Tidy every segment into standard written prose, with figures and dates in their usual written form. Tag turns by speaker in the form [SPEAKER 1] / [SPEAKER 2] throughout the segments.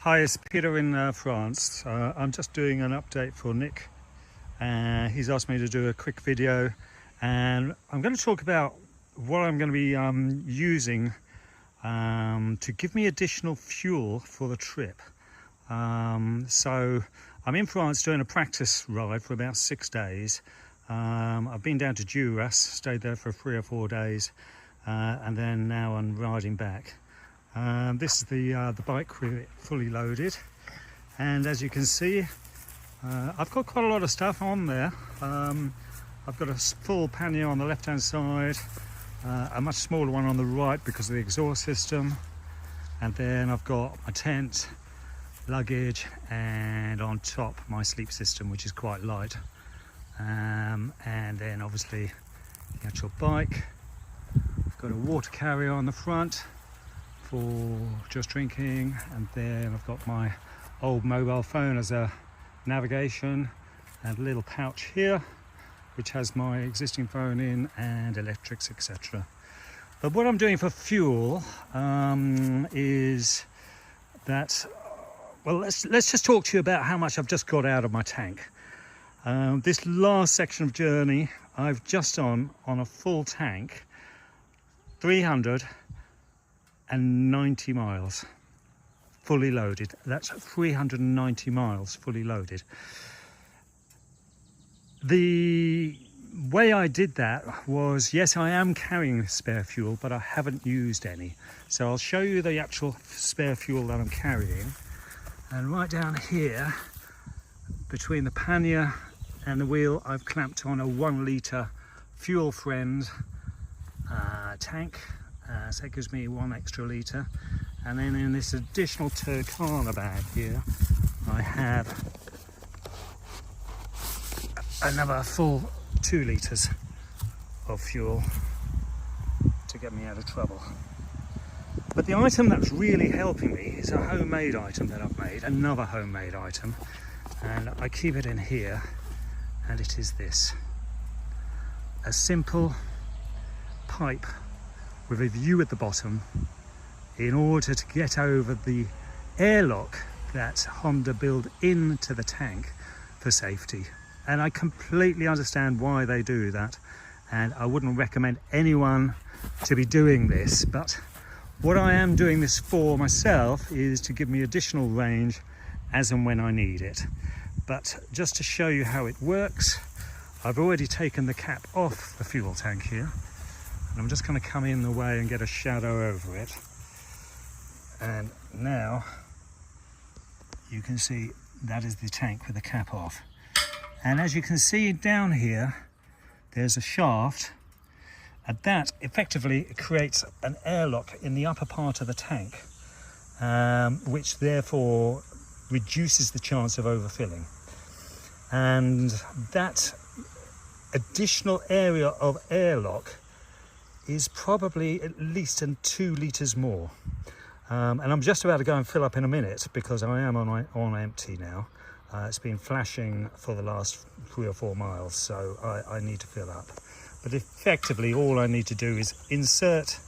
[SPEAKER 1] Hi, it's Peter in France. I'm just doing an update for Nick. He's asked me to do a quick video, and I'm going to talk about what I'm going to be using to give me additional fuel for the trip. So I'm in France doing a practice ride for about 6 days. I've been down to Duras, stayed there for 3 or 4 days, and then now I'm riding back. This is the bike fully loaded, and as you can see, I've got quite a lot of stuff on there. I've got a full pannier on the left hand side, a much smaller one on the right because of the exhaust system, and then I've got my tent, luggage, and on top my sleep system, which is quite light, and then obviously the actual bike. I've got a water carrier on the front for just drinking, and then I've got my old mobile phone as a navigation, and a little pouch here which has my existing phone in and electrics, etc. But what I'm doing for fuel is that, well, let's just talk to you about how much I've just got out of my tank. This last section of journey I've just on a full tank, 390 miles fully loaded. That's 390 miles fully loaded. The way I did that was, yes, I am carrying spare fuel, but I haven't used any. So I'll show you the actual spare fuel that I'm carrying. And right down here, between the pannier and the wheel, I've clamped on a 1 litre Fuel Friend tank. So it gives me 1 extra litre, and then in this additional Turkana bag here I have another full 2 litres of fuel to get me out of trouble. But the item that's really helping me is a homemade item that I've made, another homemade item, and I keep it in here, and it is this: a simple pipe with a view at the bottom, in order to get over the airlock that Honda built into the tank for safety. And I completely understand why they do that, and I wouldn't recommend anyone to be doing this, but what I am doing this for myself is to give me additional range as and when I need it. But just to show you how it works, I've already taken the cap off the fuel tank here, and I'm just going to come in the way and get a shadow over it. And now you can see that is the tank with the cap off. And as you can see down here, there's a shaft, and that effectively creates an airlock in the upper part of the tank, which therefore reduces the chance of overfilling. And that additional area of airlock is probably at least 2 litres more. And I'm just about to go and fill up in a minute, because I am on empty now. It's been flashing for the last 3 or 4 miles, so I need to fill up. But effectively all I need to do is insert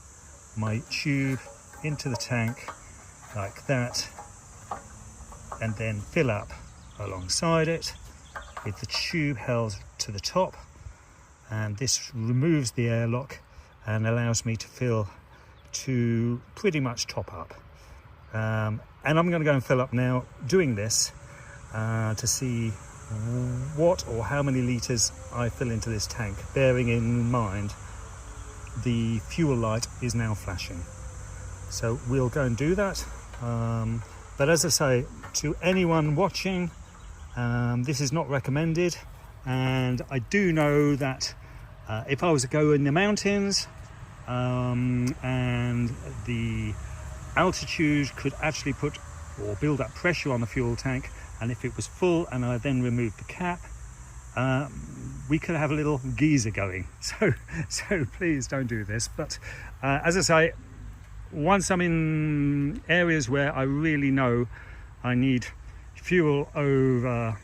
[SPEAKER 1] my tube into the tank like that, and then fill up alongside it with the tube held to the top, and this removes the airlock and allows me to fill to pretty much top up. And I'm going to go and fill up now, doing this to see what or how many litres I fill into this tank, bearing in mind the fuel light is now flashing. So we'll go and do that. But as I say, to anyone watching, this is not recommended, and I do know that if I was to go in the mountains, and the altitude could actually put or build up pressure on the fuel tank, and if it was full and I then removed the cap, we could have a little geyser going. So please don't do this. But as I say, once I'm in areas where I really know I need fuel over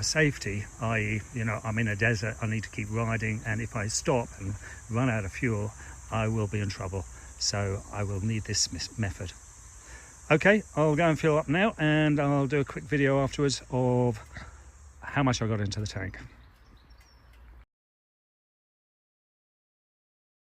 [SPEAKER 1] safety, i.e., I'm in a desert, I need to keep riding, and if I stop and run out of fuel, I will be in trouble. So I will need this method. Okay, I'll go and fill up now, and I'll do a quick video afterwards of how much I got into the tank.